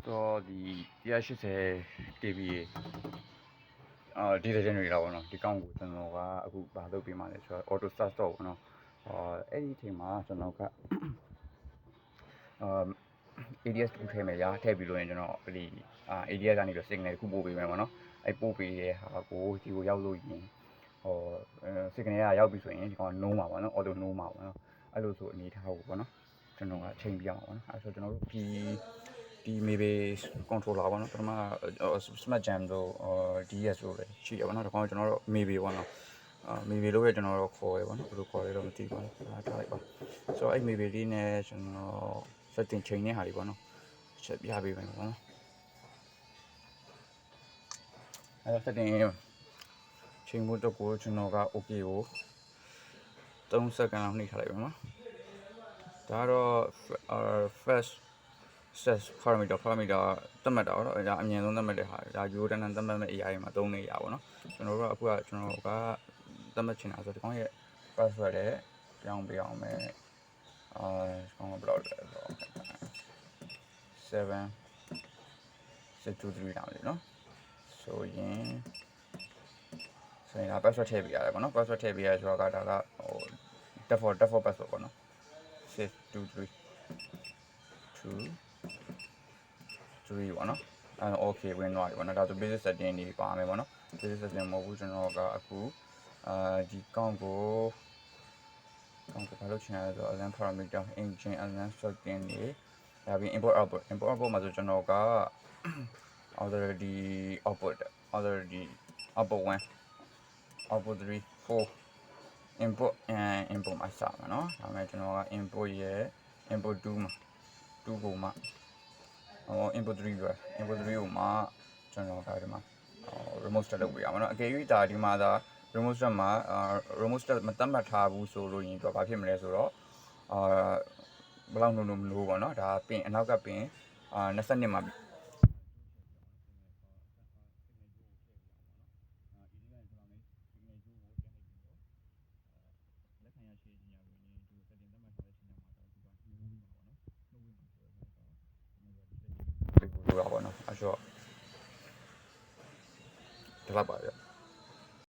So the 180 kVA data generator ပေါ့နော်ဒီကောင်ကိုကျွန်တော်ကအခုဘာလုပ်ပေးမှလဲဆိုတော့ auto start stop ပေါ့နော်အဲ့ဒီအချိန်မှာကျွန်တော်ကADS တစ်ခုထည့်မယ်ညာထည့်ပြီးလို့ရင်ကျွန်တော်ဒီ ADS ကနေပြီး signal တစ်ခုပို့ပေးမယ်ပေါ့နော်အဲ့ပို့ပေးတဲ့ဟာကိုဒီကိုရောက်လို့ရင်signal ကရောက်ပြီဆိုရင်ဒီကောင်နှိုးမှာပေါ့နော် auto နှိုးမှာပေါ့နော်အဲ့လိုဆိုအနေထားကိုပေါ့နော်ကျွန်တော်ကချိန်ပြရမှာပေါ့နော်အဲ့ဆိုကျွန်တော်တို့ဒီ maybe controller ပေါ့နော်ပထမ smart jam တို့DS တို့ပဲရှိရပါတော့ဒီကောင်ကျွန်တော်တို့ maybe ပေါ့နော်maybe လို့ပဲကျွန်တော်တို့ခေါ်ရပါတော့ဘယ်လိုခေါ်လဲတော့မသိပါဘူးထားလိုက်ပါဆိုတော့အဲ့ maybe လေးနဲ့ကျွန်တော် setting ချိန်နေဟာတွေပေါ့နော်ချက်ပြပေးမယ်ပေါ့နော်အဲ့ setting ချိန်ဖို့တော့ကိုကျွန်တော်က okay ကို3 second လောက်နှိပ်ထားလိုက်ပါနော်ဒါတော့ first set parameter သတ်မှတ်တာတော့ဒါအမြင်ဆုံးသတ်မှတ်တဲ့ဟာဒါ euro တန်းတန်းသတ်မှတ်မဲ့ AI မှာသုံးနေရပါတော့ကျွန်တော်တို့ကအခုကကျွန်တော်ကသတ်မှတ်ချင်တာဆိုဒီကောင်ရဲ့ password လည်းပြောင်းပေးအောင်မယ်ဒီကောင်ကဘယ်လောက်လဲဆိုတော့7 623တောင်းလေနော်ဆိုရင်ဒါ password ထည့်ပေးရတယ်ပေါ့နော် password ထည့်ပေးရဆိုတော့ဒါကဟို default password ပေါ့နော်623 2 3ပေါ့နော်okay ဝင်သွားပြီပေါ့နော်ဒါဆို basic setting တွေပါမယ်ပေါ့နော် basic setting မဟုတ်ဘူးကျွန်တော်ကအခုဒီကောင်ကိုဘာလို့ချင်ရလဲဆိုတော့ align parameter engine align setting တွေဒါပြီး import output မှာဆိုကျွန်တော်က already output 1 output 3 4 input မှာစမှာเนาะဒါမဲ့ကျွန်တော်က input ရဲ့ input 2မှာ2ကိုမှinput 3ပဲ input 3ကိုမှကျွန်တော်ကဒီမှာremote start လုပ်ပေးရမှာเนาะအကယ်၍ဒါဒီမှာဒါ remote start မှာremote start မသတ်မှတ်ထားဘူးဆိုလို့ရင်သူကဘာဖြစ်မလဲဆိုတော့ဘယ်လောက်နှုံမလို့ပေါ့เนาะဒါပင်အနောက်ကပင်22မှာလို့ပါပေါ့နော်အဲ့တော့ဒီလောက်ပါဗျ